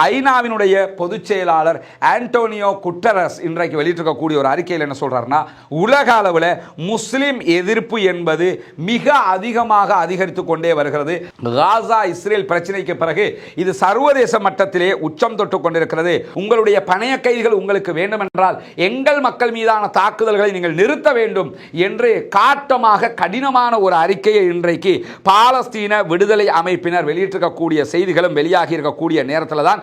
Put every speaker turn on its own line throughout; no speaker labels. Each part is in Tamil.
ஐநாவினுடைய பொதுச் செயலாளர் ஆண்டோனியோ குட்டரஸ் இன்றைக்கு வெளியிட்டிருக்கக்கூடிய ஒரு அறிக்கையில் என்ன சொல்றாருன்னா, உலக அளவில் முஸ்லிம் எதிர்ப்பு என்பது மிக அதிகமாக அதிகரித்து கொண்டே வருகிறது. காசா இஸ்ரேல் பிரச்சனைக்கு பிறகு இது சர்வதேச மட்டத்திலே உச்சம் தொட்டு கொண்டிருக்கிறது. உங்களுடைய பணைய கைதிகள் உங்களுக்கு வேண்டும் என்றால் எங்கள் மக்கள் மீதான தாக்குதல்களை நீங்கள் நிறுத்த வேண்டும் என்று காட்டமாக கடினமான ஒரு அறிக்கையை இன்றைக்கு பாலஸ்தீன விடுதலை அமைப்பினர் வெளியிட்டிருக்கக்கூடிய செய்திகளும் வெளியாகி இருக்கக்கூடிய நேரத்தில் தான்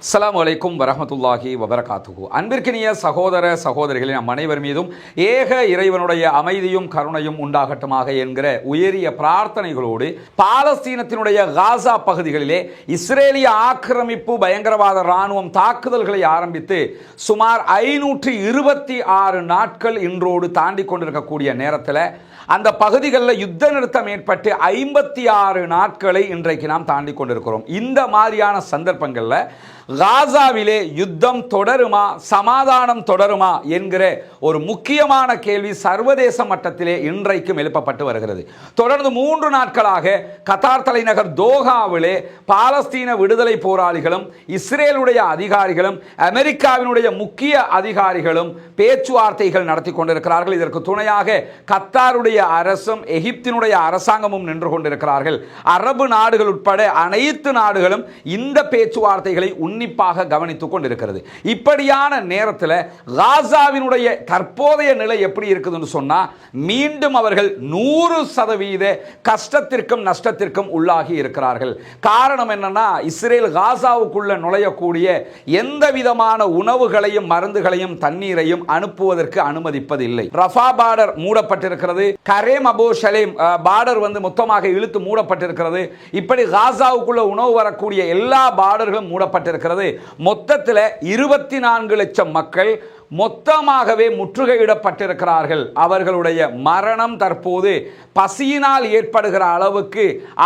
அஸ்ஸலாமு அலைக்கும் வரஹ்மத்துல்லாஹி வபரகாத்துஹு. அன்பிற்கினிய சகோதர சகோதரிகளின் நம் அனைவர் மீதும் ஏக இறைவனுடைய அமைதியும் கருணையும் உண்டாகட்டுமாக என்கிற உயரிய பிரார்த்தனைகளோடு பாலஸ்தீனத்தினுடைய காசா பகுதிகளிலே இஸ்ரேலிய ஆக்கிரமிப்பு பயங்கரவாத இராணுவம் தாக்குதல்களை ஆரம்பித்து சுமார் 526 நாட்கள் இன்றோடு தாண்டி கொண்டிருக்கக்கூடிய நேரத்தில் அந்த பகுதிகளில் யுத்த நிறுத்தம் ஏற்பட்டு 56 நாட்களை இன்றைக்கு நாம் தாண்டி கொண்டிருக்கிறோம். இந்த மாதிரியான சந்தர்ப்பங்களில் காசாவிலே யுத்தம் தொடருமா, சமாதானம் தொடருமா என்கிற ஒரு முக்கியமான கேள்வி சர்வதேச மட்டத்திலே இன்றைக்கும் எழுப்பப்பட்டு வருகிறது. தொடர்ந்து 3 நாட்களாக கத்தார் தலைநகர் தோஹாவிலே பாலஸ்தீன விடுதலை போராளிகளும் இஸ்ரேலுடைய அதிகாரிகளும் அமெரிக்காவினுடைய முக்கிய அதிகாரிகளும் பேச்சுவார்த்தைகள் நடத்தி கொண்டிருக்கிறார்கள். இதற்கு துணையாக கத்தாருடைய அரசும் எகிப்தினுடைய அரசாங்கமும் நின்று கொண்டிருக்கிறார்கள். அரபு நாடுகள் உட்பட அனைத்து நாடுகளும் இந்த பேச்சுவார்த்தைகளை உன்னிப்பாக கவனித்துக் கொண்டிருக்கிறது. இப்படியான நேரத்தில் காசாவினுடைய தற்போதைய நிலை எப்படி இருக்குதுன்னு சொன்னா, மீண்டும் அவர்கள் 100% கஷ்டத்திற்கும் நஷ்டத்திற்கும் உள்ளாகி இருக்கிறார்கள். காரணம் என்னன்னா, இஸ்ரேல் காசாவுக்குள்ள நுழையக்கூடிய எந்த விதமான உணவுகளையும் மருந்துகளையும் தண்ணீரையும் அனுப்புவதற்கு அனுமதிப்பதில்லை. ரஃபா பார்டர் மூடப்பட்டிருக்கிறது. கரேம் அபு ஷலேம் பார்டர் மொத்தமாக இழுத்து மூடப்பட்டிருக்கிறது. இப்படி காசாவுக்குள்ள உணவு வரக்கூடிய எல்லா பார்டர்களும் மூடப்பட்டிருக்கிறது. மொத்தத்தில் 24 லட்சம் மக்கள் மொத்தமாகவே முற்றுகையிடப்பட்டிருக்கிறார்கள். அவர்களுடைய மரணம் தற்போது பசியினால் ஏற்படுகிற அளவுக்கு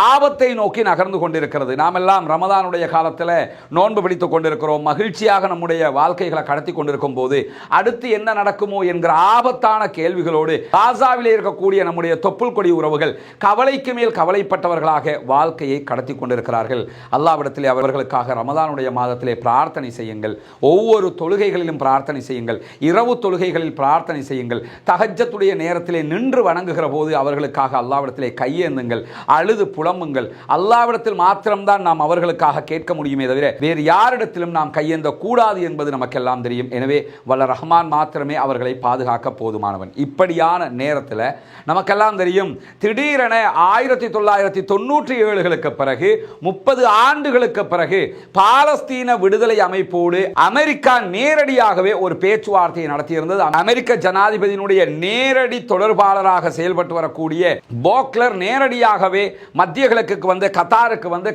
ஆபத்தை நோக்கி நகர்ந்து கொண்டிருக்கிறது. நாம் எல்லாம் ரமதானுடைய காலத்தில் நோன்பு பிடித்துக் கொண்டிருக்கிறோம். மகிழ்ச்சியாக நம்முடைய வாழ்க்கைகளை கடத்தி கொண்டிருக்கும் போது அடுத்து என்ன நடக்குமோ என்கிற ஆபத்தான கேள்விகளோடு காசாவிலே இருக்கக்கூடிய நம்முடைய தொப்புள் கொடி உறவுகள் கவலைக்கு மேல் கவலைப்பட்டவர்களாக வாழ்க்கையை கடத்தி கொண்டிருக்கிறார்கள். அல்லாஹ்விடத்திலே அவர்களுக்காக ரமதானுடைய மாதத்திலே பிரார்த்தனை செய்யுங்கள். ஒவ்வொரு தொழுகைகளிலும் பிரார்த்தனை செய்யுங்கள். இரவு தொழுகைகளில் பிரார்த்தனை செய்யுங்கள். தஹஜ்ஜத்துடைய நேரத்திலே நின்று வணங்குகிற போது அவர்களுக்காக அல்லாஹ்விடத்திலே கையேந்துங்கள், அழுது புலம்புங்கள். அல்லாஹ்விடத்தில் மாத்திரம்தான் நாம் அவர்களுக்காக கேட்க முடியுமே தவிர வேறு யாரிடத்திலும் நாம் கையேந்த கூடாது என்பது நமக்கெல்லாம் தெரியும். எனவே வல்ல ரஹ்மான் மாத்திரமே அவர்களை பாதுகாக்க போதுமானவன். இப்படியான நேரத்தில் நமக்கெல்லாம் தெரியும், திடீரென 1997களுக்கு பிறகு 30 ஆண்டுகளுக்கு பிறகு பாலஸ்தீன விடுதலை அமைப்போடு அமெரிக்கா நேரடியாகவே ஒரு பேச்சுவார்த்தையை நடத்தியிருந்தது. அமெரிக்க ஜனாதிபதியினுடைய நேரடி தொடர்பாளராக செயல்பட்டு வரக்கூடிய போக்லர் நேரடியாகவே மத்திய கிழக்குக்கு வந்து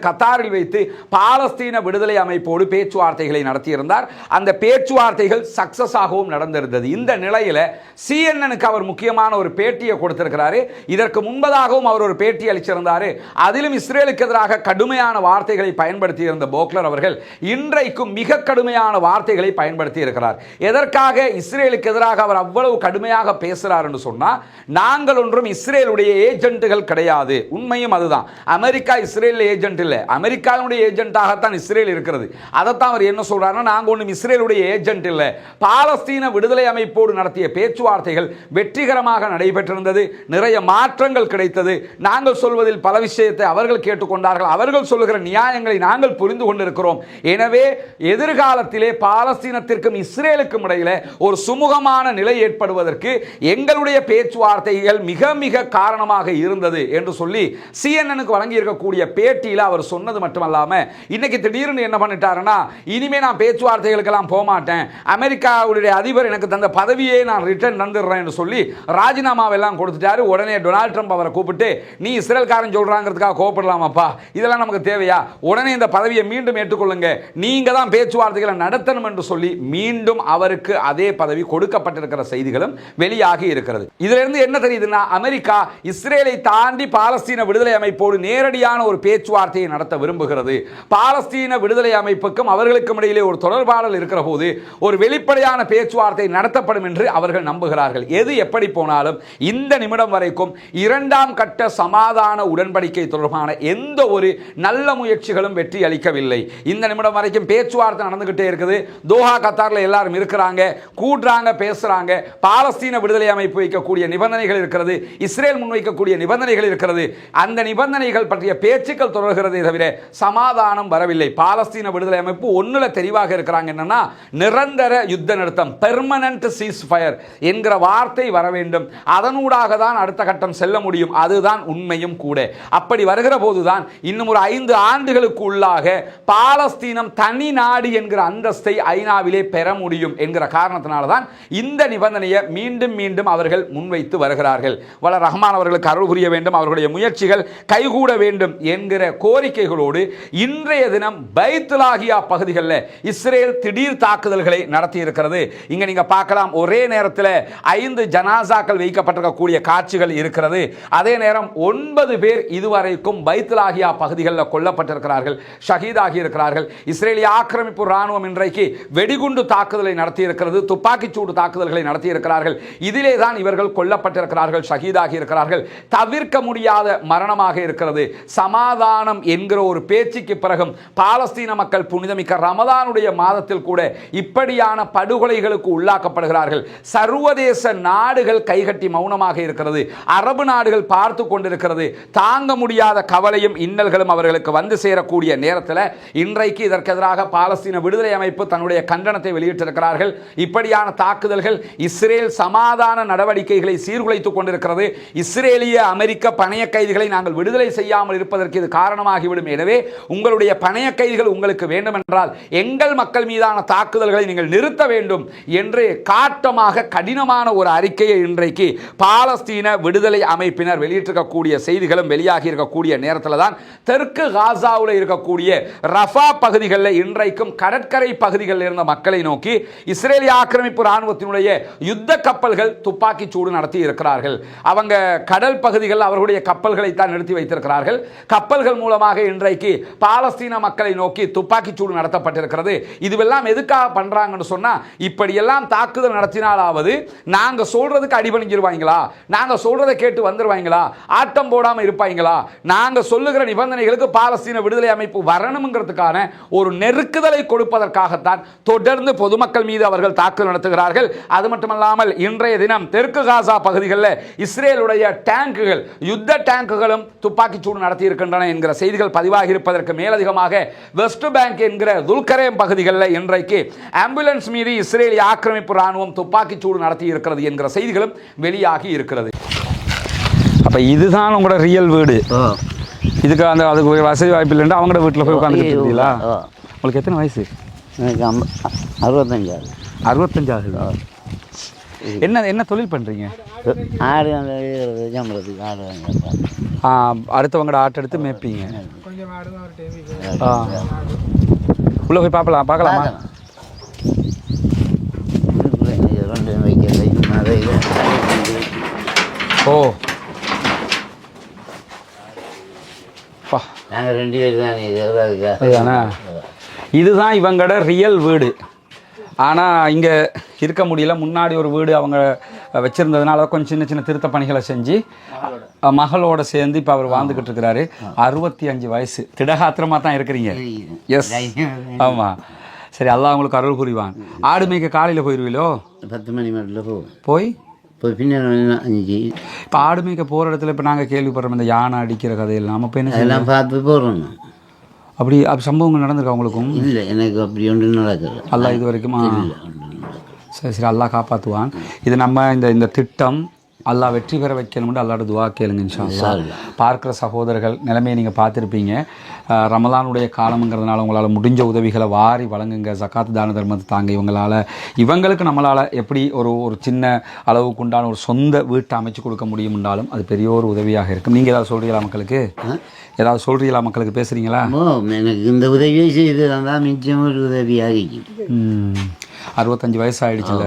கத்தாரில் வைத்து பாலஸ்தீன விடுதலை அமைப்போடு பேச்சுவார்த்தைகளை நடத்தியிருந்தார். அந்த பேச்சுவார்த்தைகள் சக்சஸ் ஆகவும் நடந்திருந்தது. இந்த நிலையில் CNN-க்கு அவர் முக்கியமான ஒரு பேட்டியை கொடுத்திருக்கிறார். இதற்கு முன்பதாகவும் அவர் ஒரு பேட்டி அளிச்சிருந்தார். அதிலும் இஸ்ரேலுக்கு எதிராக கடுமையான வார்த்தைகளை பயன்படுத்தி இருந்த போக்லர் அவர்கள் இன்றைக்கும் மிக கடுமையான வார்த்தைகளை பயன்படுத்தி இருக்கிறார். எதற்காக இஸ்ரேலுக்கு எதிராக அவர் அவ்வளவு கடுமையாக பேசுறார் என்று சொன்னா, நாங்கள் ஒன்றும் இஸ்ரேலுடைய ஏஜென்ட்டுகள் கிடையாது. உண்மையும் அதுதான். அமெரிக்கா இஸ்ரேல் ஏஜென்ட் இல்லை, அமெரிக்காவுடைய ஏஜென்ட்டாகத்தான் இஸ்ரேல் இருக்கிறது. அதைத்தான் அவர் என்ன சொல்றாருன்னா, நாங்கள் ஒன்றும் இஸ்ரேலுடைய ஏஜென்ட் இல்லை. பாலஸ்தீன விடுதலை அமைப்போடு நடத்திய பேச்சுவார்த்தைகள் வெற்றிகரமாக நடைபெற்றிருந்தது. நிறைய மாற்றங்கள் கிடைத்தது. நாங்கள் சொல்வதில் பல விஷயத்தை அவர்கள் கேட்டுக்கொண்டார்கள். அவர்கள் சொல்லுகிற நியாயங்களை நாங்கள் புரிந்து கொண்டிருக்கிறோம். எனவே எதிர்காலத்திலே பாலஸ்தீனத்திற்கும் இஸ்ரேலுக்கும் இடையில ஒரு சுமூகமான நிலை ஏற்படுவதற்கு எங்களுடைய பேச்சுவார்த்தைகள் மிக மிக காரணமாக இருந்தது என்று சொல்லி CNN-க்கு வழங்கி இருக்கக்கூடிய பேட்டியில் அவர் சொன்னது மட்டுமல்லாம, இன்னைக்கு திடீர்னு என்ன பண்ணிட்டாருன்னா, இனிமே நான் பேச்சுவார்த்தைகளுக்கெல்லாம் போக மாட்டேன், அமெரிக்காவுடைய அதிபர் எனக்கு தந்த பதவியை நான் ரிட்டர்ன் தந்துடுறேன் என்று சொல்லி ராஜினாமாவெல்லாம் கொடுத்துட்டாரு. உடனே டொனால்ட் ட்ரம்ப் அவரை கூப்பிட்டு, நீ இஸ்ரேல்காரன் சொல்றாங்கிறதுக்காக கோபப்படலாமாப்பா, இதெல்லாம் நமக்கு தேவையா, உடனே இந்த பதவியை மீண்டும் ஏற்றுக்கொள்ளுங்க, நீங்க தான் பேச்சுவார்த்தைகளை நடத்தணும் என்று சொல்லி மீண்டும் அவருக்கு அதே பதவி கொடுக்கப்பட்டிருக்கிற செய்திகளும் வெளியாகி இருக்கிறது. இதிலிருந்து என்ன தெரியுதுன்னா, அமெரிக்கா இஸ்ரேலை தாண்டி பாலஸ்தீன விடுதலை அமைப்போடு நேரடியான ஒரு பேச்சுவார்த்தையை நடத்த விரும்புகிறது. பாலஸ்தீன விடுதலை அமைப்புக்கும் அவர்களுக்கும் இடையிலே ஒரு தொடர்பாடல் இருக்கிற போது ஒரு வெளிப்படையான பேச்சுவார்த்தை நடத்தப்படும் என்று அவர்கள் நம்புகிறார்கள். எது எப்படி போனாலும் இந்த நிமிடம் வரைக்கும் இரண்டாம் கட்ட சமாதான உடன்படிக்கை தொடர்பான எந்த ஒரு நல்ல முயற்சிகளும் வெற்றி அளிக்கவில்லை. இந்த நிமிடம் வரைக்கும் பேச்சுவார்த்தை நடந்துகிட்டே இருக்குது. தோஹா கத்தார்ல எல்லாரும் இருக்கிறாங்க, கூடுறாங்க, பேசுறாங்க. பாலஸ்தீன விடுதலை அமைப்பு வைக்கக்கூடிய நிபந்தனைகள் இருக்கிறது, இஸ்ரேல் முன்வைக்கக்கூடிய நிபந்தனைகள் இருக்கிறது. அந்த நிபந்தனைகள் பற்றிய பேச்சுக்கள் தொடர்கிறதே தவிர சமாதானம் வரவில்லை. பாலஸ்தீன விடுதலை அமைப்பு ஒண்ணுல தெளிவாக இருக்கிறாங்க, என்னன்னா நிரந்தர யுத்த நிறுத்தம், பெர்மனன்ட் சீஸ் ஃபயர் என்கிற வார்த்தை வர வேண்டும். அதனூடாக தான் அடுத்த கட்டம் செல்ல முடியும். அதுதான் உண்மையும் கூட. அப்படி வருகிற போதுதான் இன்னும் ஒரு 5 ஆண்டுகளுக்கு உள்ளாக பாலஸ்தீனம் தனி நாடு என்கிற அந்தஸ்தை ஐநாவிலே பெற முடியும் என்கிற காரணத்தினால தான் இந்த நிபந்தனையை மீண்டும் மீண்டும் அவர்கள் முன்வைத்து வருகிறார்கள். வல்ல ரஹ்மான் அவர்களுக்கு அருள் புரிய வேண்டும், அவர்களுடைய முயற்சிகள் கைகூட வேண்டும் என்கிற கோரிக்கைகளோடு இன்றைய தினம் பைத்துலாகியா பகுதிகளில் இஸ்ரேல் திடீர் தாக்குதல்களை நடத்தி இருக்கிறது. இங்க நீங்க பார்க்கலாம், ஒரே நேரத்தில் 5 ஜனாசாக்கள் வைக்கப்பட்டிருக்கக்கூடிய காட்சிகள் இருக்கிறது. அதே நேரம் 9 பேர் இதுவரைக்கும் பைத்துலாகியா பகுதிகளில் கொல்லப்பட்டிருக்கிறார்கள், ஷஹீதாகி இருக்கிறார்கள். இஸ்ரேலிய ஆக்கிரமிப்பு ராணுவம் இன்றைக்கு வெடிகுண்டு தாக்குதலை நடத்தி இருக்கிறது, துப்பாக்கிச்சூடு தாக்குதல்களை நடத்தி இருக்கிறார்கள். இதிலே தான் இவர்கள் கொல்லப்பட்டிருக்கிறார்கள், ஷஹீதாகி இருக்கிறார்கள். தவிர்க்க முடியாத மரணமாக இருக்கிறது. சமாதானம் என்கிற ஒரு பேச்சுக்கு பிறகும் பாலஸ்தீன மக்கள் புனிதமிக்க ரமதானுடைய மாதத்தில் கூட இப்படியான படுகொலைகளுக்கு உள்ளாக்கப்படுகிறார்கள். சர்வதேச நாடுகள் கைகட்டி மௌனமாக இருக்கிறது. அரபு நாடுகள் பார்த்து கொண்டிருக்கிறது. தாங்க முடியாத கவலையும் இன்னல்களும் அவர்களுக்கு வந்து சேரக்கூடிய நேரத்தில் இன்றைக்கு இதற்கு எதிராக பாலஸ்தீன விடுதலை அமைப்பு தன்னுடைய கண்டனத்தை வெளியிட்டிருக்கிறார்கள். இப்படியான தாக்குதல்கள் இஸ்ரேல் சமாதான நடவடிக்கைகளை சீர்குலைத்துக் கொண்டிருக்கிறது. இஸ்ரேலிய அமெரிக்க பணைய கைதிகளை நாங்கள் விடுதலை செய்யாமல் இருப்பதற்கு இது காரணமாகிவிடும். எனவே உங்களுடைய பணைய கைதிகள் உங்களுக்கு வேண்டும் என்றால் எங்கள் மக்கள் மீதான தாக்குதல்களை நீங்கள் நிறுத்த வேண்டும் என்று காட்டமாக கடினமான ஒரு அறிக்கையை இன்றைக்கு பாலஸ்தீன விடுதலை அமைப்பினர் வெளியிட்டிருக்கக்கூடிய செய்திகளும் வெளியாகி இருக்கக்கூடிய நேரத்தில் தான் தெற்கு காசாவில் இருக்கக்கூடிய ரஃபா பகுதிகளில் இன்றைக்கும் கடற்கரை பகுதிகளில் இருந்த மக்களை நோக்கி இஸ்ரேலிய ஆக்கிரமிப்பு ராணுவத்தினுடைய யுத்த கப்பல்கள் துப்பாக்கி சூடு நடத்தி இருக்கிறார்கள். அவங்க கடல் பகுதிகளில் அவர்களுடைய கப்பல்களை தான் நிறுத்தி வைத்திருக்கிறார்கள். கப்பல்கள் மூலமாக இன்றைக்கு பாலஸ்தீன மக்களை நோக்கி துப்பாக்கி சூடு நடத்தப்பட்டிருக்கிறது. இதுவெல்லாம் எதுக்காக பண்றாங்கன்னு சொன்னா, இப்படியெல்லாம் தாக்குதல் நடத்தினாலாவது நாங்க சொல்றதுக்கு அடிபணிஞ்சிருவாங்களா, நாங்க சொல்றதை கேட்டு வந்துருவாங்களா, ஆட்டம் போடாம இருப்பாங்களா, நாங்க சொல்லுகிற நிபந்தனைகளுக்கு பாலஸ்தீன விடுதலை அமைப்பு வரணும்ங்கிறதுக்கான ஒரு நெருக்குதலை கொடுப்பதற்காகத்தான் தொடர்ந்து பொதுமக்கள் மீது அவர்கள் தாக்குதல் நடத்துகிறார்கள். அது மட்டுமல்லாமல் இன்றைய தினம் தெற்கு காசா பகுதிகளில் இஸ்ரேலுடைய டேங்குகள், யுத்த டேங்குகளும் துப்பாக்கி சூடு நடத்தி இருக்கின்றன என்கிற செய்திகள் பதிவாகி இருப்பதற்கு மேலதிகமாக வெஸ்ட் பேங்க் என்கிற துல்கரேம் பகுதிகளில் இன்றைக்கு ஆம்புலன்ஸ் மீது இஸ்ரேலிய ஆக்கிரமிப்பு ராணுவம் துப்பாக்கி சூடு நடத்தி இருக்கிறது என்கிற செய்திகளும் வெளியாகி இருக்கிறது. அப்ப இதுதான் உங்களோட ரியல் வீடு. இதுக்கு அந்த அதுக்கு வசதி வாய்ப்பு இல்லைன்னா அவங்களோட வீட்டில் போய் உட்காந்துருக்கீங்களா? உங்களுக்கு எத்தனை வயசு?
எனக்கு 65.
65 ஆகுது. என்ன என்ன தொழில் பண்ணுறீங்க?
ஆடு ஜம்புறதுக்கு ஆடு.
அடுத்தவங்களோட ஆட்டை எடுத்து மேய்ப்பீங்க. உள்ளே போய் பார்க்கலாமா? ஓ,
நாங்கள் 2 பேர் தானே.
இதுதான் இவங்களோட ரியல் வீடு. ஆனால் இங்கே இருக்க முடியல. முன்னாடி ஒரு வீடு அவங்க வச்சுருந்ததுனால கொஞ்சம் சின்ன சின்ன திருத்த பணிகளை செஞ்சு மகளோட சேர்ந்து இப்போ அவர் வாழ்ந்துக்கிட்டு இருக்கிறாரு. 65 வயசு. திடகாத்திரமாக தான் இருக்கிறீங்க. எஸ், ஆமாம். சரி, அல்லாஹ் உங்களுக்கு அருள் புரிவான். ஆடு மேய்க்க காலையில் போயிடுவீங்களோ?
10 மணி மட்டும்
போய்
பின்ன 5.
இப்போ ஆடு மேய்க்க போகிற இடத்துல இப்போ நாங்கள் கேள்விப்படுறோம் இந்த யானை அடிக்கிற கதையெல்லாம். அப்போ என்ன
எல்லாம் பார்த்து போகிறோம்.
அப்படி சம்பவங்கள் நடந்திருக்கா உங்களுக்கும்?
இல்லை, எனக்கு அப்படி ஒன்று நடக்குது.
அல்லாஹ் இது வரைக்கும் சரி சரி, அல்லாஹ் காப்பாற்றுவான். இது நம்ம இந்த திட்டம் அல்லாஹ் வெற்றி பெற வைக்கணும்னு அல்லாஹ்ட துவா கேளுங்க இன்ஷா அல்லாஹ். பார்க்குற சகோதரர்கள் நிலைமையை நீங்கள் பார்த்துருப்பீங்க. ரமலானுடைய காலம்ங்கிறதுனால உங்களால் முடிஞ்ச உதவிகளை வாரி வழங்குங்க. ஜக்காத்து தான தர்மத்தை தாங்க. இவங்களுக்கு நம்மளால் எப்படி ஒரு சின்ன அளவுக்கு உண்டான ஒரு சொந்த வீட்டை அமைச்சு கொடுக்க முடியும்னாலும் அது பெரிய ஒரு உதவியாக இருக்கும். நீங்கள் ஏதாவது சொல்கிறீங்களா மக்களுக்கு? ஏதாவது சொல்கிறீங்களா மக்களுக்கு? பேசுகிறீங்களா?
எனக்கு இந்த உதவியை செய்து தான் மிச்சம் ஒரு உதவியாக.
65 வயசு ஆயிடுச்சுல்ல.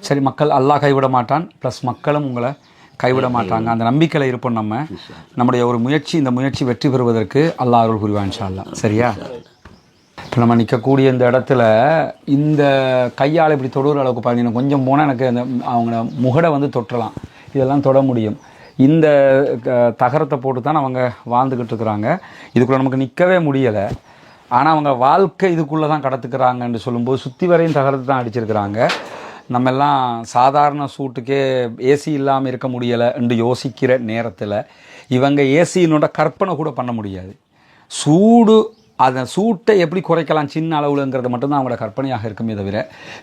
சரி, மக்கள் அல்லாஹ் கைவிட மாட்டான், ப்ளஸ் மக்களும் உங்களை கைவிட மாட்டாங்க. அந்த நம்பிக்கையில் இருப்போம். நம்முடைய ஒரு முயற்சி, இந்த முயற்சி வெற்றி பெறுவதற்கு அல்லாஹ் அருள் புரிவான் இன்ஷா அல்லாஹ். சரியா? இப்போ நம்ம நிற்கக்கூடிய இந்த இடத்துல இந்த கையால் இப்படி தொடுற அளவுக்கு பார்த்தீங்கன்னா கொஞ்சம் போனால் எனக்கு அந்த அவங்க முகடை வந்து தொட்டலாம், இதெல்லாம் தொட முடியும். இந்த தகரத்தை போட்டு தான் அவங்க வாழ்ந்துக்கிட்டு இருக்கிறாங்க. இதுக்குள்ளே நமக்கு நிற்கவே முடியலை. ஆனால் அவங்க வாழ்க்கை இதுக்குள்ளே தான் கடத்துக்கிறாங்கன்னு சொல்லும்போது சுற்றி வரையும் தகரத்தை தான் அடிச்சிருக்கிறாங்க. நம்ம எல்லாம் சாதாரண சூட்டுக்கே ஏசி இல்லாமல் இருக்க முடியலை என்று யோசிக்கிற நேரத்தில் இவங்க ஏசியினோட கற்பனை கூட பண்ண முடியாது. சூடு, அந்த சூட்டை எப்படி குறைக்கலாம் சின்ன அளவுலங்கிறது மட்டும்தான் அவங்களோட கற்பனையாக இருக்குமே தவிர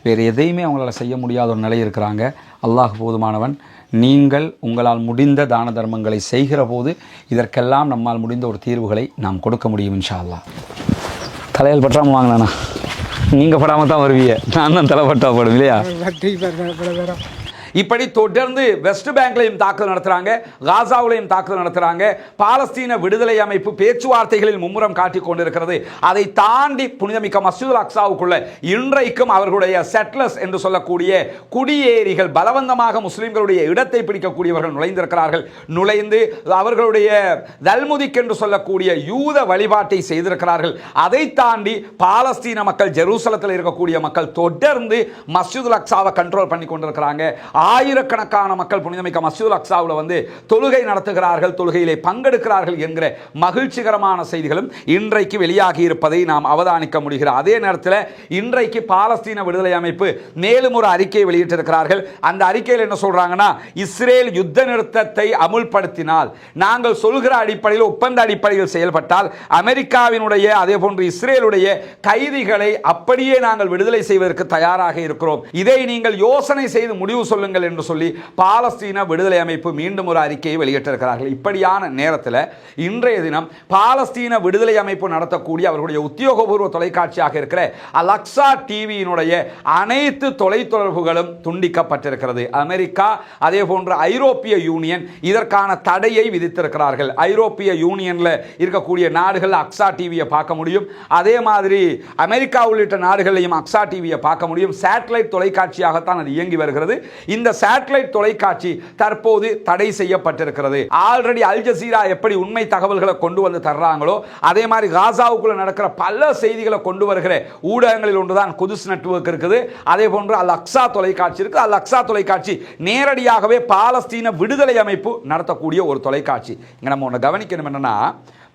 வேறு எதையுமே அவங்களால செய்ய முடியாத ஒரு நிலை இருக்கிறாங்க. அல்லாஹ் போதுமானவன். நீங்கள் உங்களால் முடிந்த தான தர்மங்களை செய்கிற போது இதற்கெல்லாம் நம்மால் முடிந்த ஒரு தீர்வுகளை நாம் கொடுக்க முடியும் இன்ஷா அல்லாஹ். தலையில் பற்றாமல் வாங்கினாண்ணா, நீங்கள் படாமல் தான் வருவீங்க, நான் தான் தலைப்பட்டா போடும் இல்லையா? இப்படி தொடர்ந்து வெஸ்ட் பேங்க்லையும் தாக்குதல் நடத்துகிறாங்க, காசாவிலையும் தாக்குதல் நடத்துகிறாங்க. பாலஸ்தீன விடுதலை அமைப்பு பேச்சுவார்த்தைகளில் மும்முரம் காட்டிக் கொண்டிருக்கிறது. அதை தாண்டி புனிதமிக்க மஸ்ஜிதுல் அக்ஸாவுக்குள்ள இன்றைக்கும் அவர்களுடைய செட்லர்ஸ் என்று சொல்லக்கூடிய குடியேறிகள், பலவந்தமாக முஸ்லிம்களுடைய இடத்தை பிடிக்கக்கூடியவர்கள் நுழைந்திருக்கிறார்கள். நுழைந்து அவர்களுடைய தல்முதிக் என்று சொல்லக்கூடிய யூத வழிபாட்டை செய்திருக்கிறார்கள். அதை தாண்டி பாலஸ்தீன மக்கள், ஜெருசலத்தில் இருக்கக்கூடிய மக்கள் தொடர்ந்து மஸ்ஜிதுல் அக்ஸாவை கண்ட்ரோல் பண்ணி கொண்டிருக்கிறாங்க. ஆயிரக்கணக்கான மக்கள் புனிதமிக்க மஸ்ஜிதுல் அக்ஸாவில் வந்து தொழுகை நடத்துகிறார்கள், தொழுகையிலே பங்கெடுக்கிறார்கள் என்கிற மகிழ்ச்சிகரமான செய்திகளும் இன்றைக்கு வெளியாகி இருப்பதை நாம் அவதானிக்க முடிகிறது. அதே நேரத்தில் இன்றைக்கு பாலஸ்தீன விடுதலை அமைப்பு மேலும் ஒரு அறிக்கையை வெளியிட்டிருக்கிறார்கள். அந்த அறிக்கையில் என்ன சொல்றாங்கன்னா, இஸ்ரேல் யுத்த நிறுத்தத்தை அமுல்படுத்தினால், நாங்கள் சொல்கிற அடிப்படையில் ஒப்பந்த அடிப்படையில் செயல்பட்டால் அமெரிக்காவினுடைய அதே போன்று இஸ்ரேலுடைய கைதிகளை அப்படியே நாங்கள் விடுதலை செய்வதற்கு தயாராக இருக்கிறோம். இதை நீங்கள் யோசனை செய்து முடிவு சொல்லுங்கள் என்று சொல்லி பாலஸ்தீன விடுதலை அமைப்பு மீண்டும் ஒரு அறிக்கையை வெளியிட்டிருக்கிறார்கள். இப்படியான நேரத்தில் இன்றைய தினம் பாலஸ்தீன விடுதலை அமைப்பு நடத்தக்கூடிய அவர்களுடைய உத்தியோகபூர்வ தொலைக்காட்சியாக இருக்கிற அல்-அக்ஸா டிவியினுடைய அனைத்து தொலைத்தொடர்புகளும் துண்டிக்கப்பட்டிருக்கிறது. அமெரிக்கா அதே போன்று ஐரோப்பிய யூனியன் இதற்கான தடையை விதித்திருக்கிறார்கள். ஐரோப்பிய யூனியன்ல இருக்கக்கூடிய நாடுகள் அக்ஸா டிவியை பார்க்க முடியும். அதே மாதிரி அமெரிக்கா உள்ளிட்ட நாடுகளையும் அக்ஸா டிவியை பார்க்க முடியும். சேட்டலைட் தொலைக்காட்சியாகத்தான் அது இயங்கி வருகிறது. இந்த சேட்டலைட் தொலைக்காட்சி தற்போது தடை செய்யப்பட்டிருக்கிறது. ஆல்ரெடி அல் ஜசீரா எப்படி உண்மை தகவல்களை கொண்டு வந்து தர்றாங்களோ அதே மாதிரி காசாவுக்குள்ள நடக்கிற பல செய்திகளை கொண்டு வருகிற ஊடகங்களில் ஒன்றுதான் குதுஸ் நெட்வொர்க் இருக்குது. அதே போன்று அல் அக்ஸா தொலைக்காட்சி இருக்கு. அல் அக்ஸா தொலைக்காட்சி நேரடியாகவே பாலஸ்தீன விடுதலை அமைப்பு நடத்தக்கூடிய ஒரு தொலைக்காட்சி. இங்க நம்ம ஒன்று கவனிக்கணும், என்னன்னா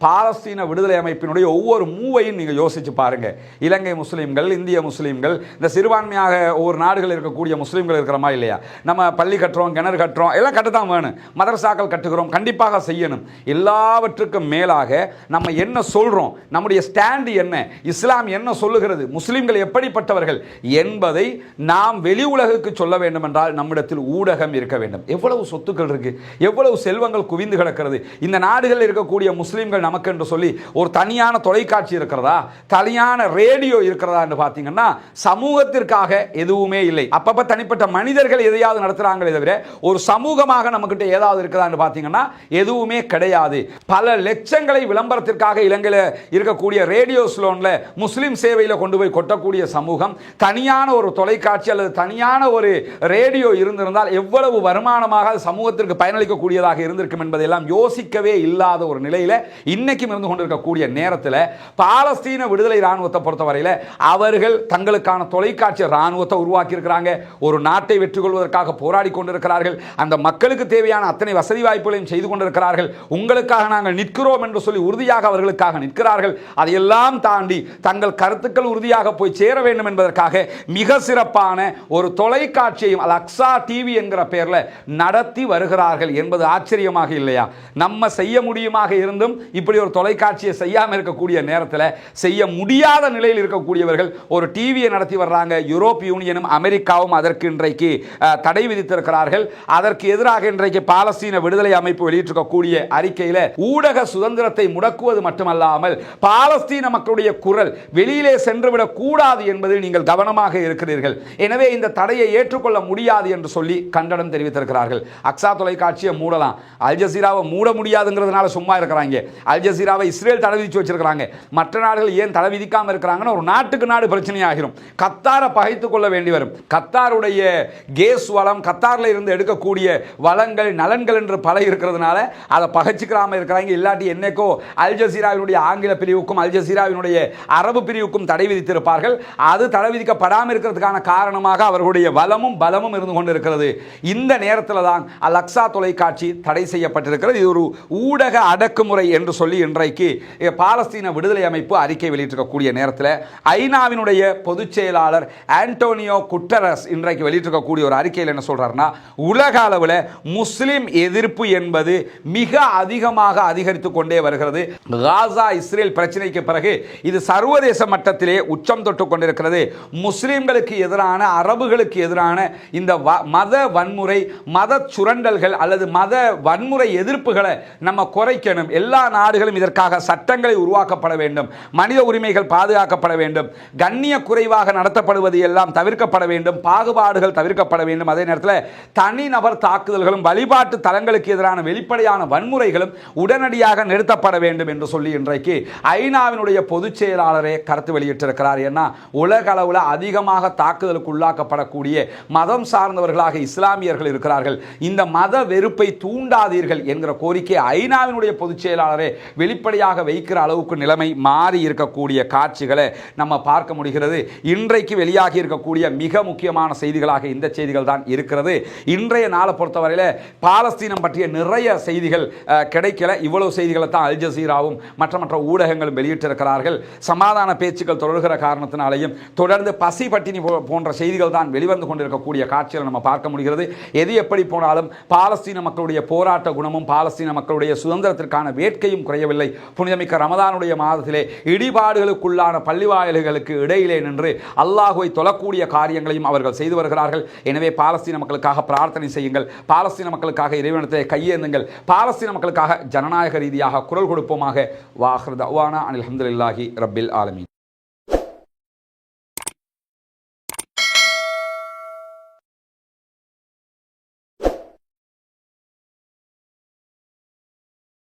பாலஸ்தீன விடுதலை அமைப்பினுடைய ஒவ்வொரு மூவையும் நீங்கள் யோசிச்சு பாருங்க. இலங்கை முஸ்லீம்கள், இந்திய முஸ்லீம்கள், இந்த சிறுபான்மையாக ஒவ்வொரு நாடுகள் இருக்கக்கூடிய முஸ்லீம்கள் இருக்கிறோமா இல்லையா? நம்ம பள்ளி கட்டுறோம், கிணறு கட்டுறோம், எல்லாம் கட்டத்தான் வேணும். மதரசாக்கள் கட்டுகிறோம், கண்டிப்பாக செய்யணும். எல்லாவற்றுக்கும் மேலாக நம்ம என்ன சொல்றோம், நம்முடைய ஸ்டாண்டு என்ன, இஸ்லாம் என்ன சொல்லுகிறது, முஸ்லீம்கள் எப்படிப்பட்டவர்கள் என்பதை நாம் வெளி உலகுக்கு சொல்ல வேண்டும் என்றால் நம்மிடத்தில் ஊடகம் இருக்க வேண்டும். எவ்வளவு சொத்துக்கள் இருக்கு, எவ்வளவு செல்வங்கள் குவிந்து கிடக்கிறது. இந்த நாடுகளில் இருக்கக்கூடிய முஸ்லீம்கள் நமக்கு என்று சொல்லி ஒரு தனியான தொலைக்காட்சி இருக்கிறதா, தனியான ரேடியோ இருக்கிறதா என்று பார்த்தீங்கன்னா சமூகத்திற்காக எதுவுமே இல்லை. அப்பப்ப தனிப்பட்ட மனிதர்கள் எதையாவது நடத்துறாங்களே தவிர ஒரு சமூகமாக நமக்கிட்ட ஏதாவது இருக்குதா என்று பார்த்தீங்கன்னா எதுவுமே கிடையாது. பல லட்சங்களை விளம்பரத்திற்காக இலங்கையில் இருக்கக்கூடிய ரேடியோ ஸ்லோன்ல முஸ்லிம் சேவையில் கொண்டு போய் கொட்டக்கூடிய சமூகம் தனியான ஒரு தொலைக்காட்சி அல்லது தனியான ஒரு ரேடியோ இருந்திருந்தால் எவ்வளவு வருமானமாக சமூகத்திற்கு பயனளிக்கக்கூடியதாக இருந்திருக்கும் என்பதையெல்லாம் யோசிக்கவே இல்லாத ஒரு நிலையில இன்னைக்கும் இருந்து கொண்டிருக்கக்கூடிய நேரத்தில் பாலஸ்தீன விடுதலை ராணுவத்தை பொறுத்தவரையில் அவர்கள் தங்களுக்கான தொலைக்காட்சி ராணுவத்தை உருவாக்கி இருக்கிறாங்க. ஒரு நாட்டை வெற்றி கொள்வதற்காக போராடி கொண்டிருக்கிறார்கள். அந்த மக்களுக்கு தேவையான அத்தனை வசதி வாய்ப்புகளையும் செய்து கொண்டிருக்கிறார்கள். உங்களுக்காக நாங்கள் நிற்கிறோம் என்று சொல்லி உறுதியாக அவர்களுக்காக நிற்கிறார்கள். அதையெல்லாம் தாண்டி தங்கள் கருத்துக்கள் உறுதியாக போய் சேர வேண்டும் என்பதற்காக மிக சிறப்பான ஒரு தொலைக்காட்சியையும் அல்-அக்ஸா டிவி என்கிற பெயரில் நடத்தி வருகிறார்கள் என்பது ஆச்சரியமாக இல்லையா? நம்ம செய்ய முடியுமாக இருந்தும் இப்படி ஒரு தொலைக்காட்சியை செய்யாமல் இருக்கக்கூடிய நேரத்தில் செய்ய முடியாத நிலையில் இருக்கக்கூடியவர்கள் ஒரு டிவியை நடத்தி வர்றாங்க. யூரோப் யூனியனும் அமெரிக்காவும் அதற்கு இன்றைக்கு தடை விதித்திருக்கிறார்கள். அதற்கு எதிராக இன்றைக்கு பாலஸ்தீன விடுதலை அமைப்பு வெளியிட்டிருக்கக்கூடிய அறிக்கையில் ஊடக சுதந்திரத்தை முடக்குவது மட்டுமல்லாமல் பாலஸ்தீன மக்களுடைய குரல் வெளியிலே சென்றுவிடக் கூடாது என்பதில் நீங்கள் கவனமாக இருக்கிறீர்கள். எனவே இந்த தடையை ஏற்றுக்கொள்ள முடியாது என்று சொல்லி கண்டனம் தெரிவித்திருக்கிறார்கள். அக்ஸா தொலைக்காட்சியை மூடலாம், அல் ஜசீராவை மூட முடியாதுங்கிறதுனால சும்மா இருக்கிறாங்க. அல் ஜசீராவை இஸ்ரேல் தடை விதிச்சு வச்சிருக்கிறாங்க, மற்ற நாடுகள் ஏன் தடை விதிக்காமல் இருக்கிறாங்கன்னு ஒரு நாட்டுக்கு நாடு பிரச்சனையாகிரும். கத்தாரை பகைத்து கொள்ள வேண்டி வரும். கத்தாருடைய கேஸ் வளம், கத்தாரில் இருந்து எடுக்கக்கூடிய வளங்கள் நலன்கள் என்று பல இருக்கிறதுனால அதை பகைச்சிக்கிறாம இருக்கிறாங்க. இல்லாட்டி என்னைக்கோ அல் ஜசீராவினுடைய ஆங்கில பிரிவுக்கும் அல் ஜசீராவினுடைய அரபு பிரிவுக்கும் தடை விதித்திருப்பார்கள். அது தடை விதிக்கப்படாமல் இருக்கிறதுக்கான காரணமாக அவர்களுடைய வளமும் பலமும் இருந்து கொண்டிருக்கிறது. இந்த நேரத்தில் தான் அல் அக்ஸா தொலைக்காட்சி தடை செய்யப்பட்டிருக்கிறது. இது ஒரு ஊடக அடக்குமுறை என்று சொல்லி இன்றைக்கு பாலஸ்தீன விடுதலை அமைப்பு அறிக்கை வெளியிட்டிருக்கக்கூடிய நேரத்தில் ஐநாவினுடைய பொதுச் செயலாளர் ஆண்டோனியோ குட்டரஸ் இன்றைக்கு வெளியிட்டிருக்கக்கூடிய ஒரு அறிக்கையில் என்ன சொல்றாருன்னா, உலக அளவில் முஸ்லிம் எதிர்ப்பு என்பது மிக அதிகமாக அதிகரித்து கொண்டே வருகிறது. காசா இஸ்ரேல் பிரச்சனைக்கு பிறகு இது சர்வதேச மட்டத்திலே உச்சம் தொட்டு கொண்டிருக்கிறது. முஸ்லிம்களுக்கு எதிரான அரபுகளுக்கு எதிரான இந்த மத வன்முறை, மத சுரண்டல்கள் அல்லது மத வன்முறை எதிர்ப்புகளை நம்ம குறைக்கணும். எல்லா நாடுகளும் இதற்காக சட்டங்களை உருவாக்கப்பட வேண்டும். மனித உரிமைகள் பாதுகாக்கப்பட வேண்டும். கண்ணிய குறைவாக நடத்தப்படுவது எல்லாம் தவிர்க்கப்பட வேண்டும். பாகுபாடுகள் தவிர்க்கப்பட வேண்டும். அதே நேரத்தில் தனிநபர் தாக்குதல்களும் வழிபாட்டு தலங்களுக்கு எதிரான வெளிப்படையான வன்முறைகளும் உடனடியாக நிறுத்தப்பட வேண்டும் என்று சொல்லி இன்றைக்கு ஐநாவினுடைய பொதுச் செயலாளரே கருத்து வெளியிட்டிருக்கிறார். ஏன்னா உலக அளவில் அதிகமாக தாக்குதலுக்கு உள்ளாக்கப்படக்கூடிய மதம் சார்ந்தவர்களாக இஸ்லாமியர்கள் இருக்கிறார்கள். இந்த மத வெறுப்பை தூண்டாதீர்கள் என்கிற கோரிக்கை ஐநாவினுடைய பொதுச் செயலாளரே வெளிப்படையாக வைக்கிற அளவுக்கு நிலைமை மாறி இருக்கக்கூடிய காட்சிகளை நம்ம பார்க்க முடிகிறது. இன்றைக்கு வெளியாகி இருக்கக்கூடிய மிக முக்கியமான செய்திகளாக இந்த செய்திகள் தான் இருக்கிறது. இன்றைய நாளை பொறுத்தவரையில் பாலஸ்தீனம் பற்றிய நிறைய செய்திகள் கிடைக்கல. இவ்வளவு செய்திகளை தான் அல் ஜசீராவும் மற்ற ஊடகங்களும் வெளியிட்டிருக்கிறார்கள். சமாதான பேச்சுக்கள் தொடர்கிற காரணத்தினாலேயும் தொடர்ந்து பசி பட்டினி போன்ற செய்திகள் தான் வெளிவந்து கொண்டிருக்கக்கூடிய காட்சிகளை நம்ம பார்க்க முடிகிறது. எது எப்படி போனாலும் பாலஸ்தீன மக்களுடைய போராட்ட குணமும் பாலஸ்தீன மக்களுடைய சுதந்திரத்திற்கான வேட்கையும் குறையவில்லை. புனிதமிக்க ரமதானுடைய மாதத்திலே இடிபாடுகளுக்குள்ளான பள்ளிவாயல்களுக்கு இடையிலே நின்று அல்லாஹுவை தொழக்கூடிய காரியங்களையும் அவர்கள் செய்து வருகிறார்கள். எனவே பாலஸ்தீன மக்களுக்காக பிரார்த்தனை செய்யுங்கள். பாலஸ்தீன மக்களுக்காக இறைவனத்தை கையேந்துங்கள். பாலஸ்தீன மக்களுக்காக ஜனநாயக ரீதியாக குரல் கொடுப்போமாக. வாஹிர் தஅவானா அனில் ஹம்துலில்லாஹி ரப்பில் ஆலமீன்.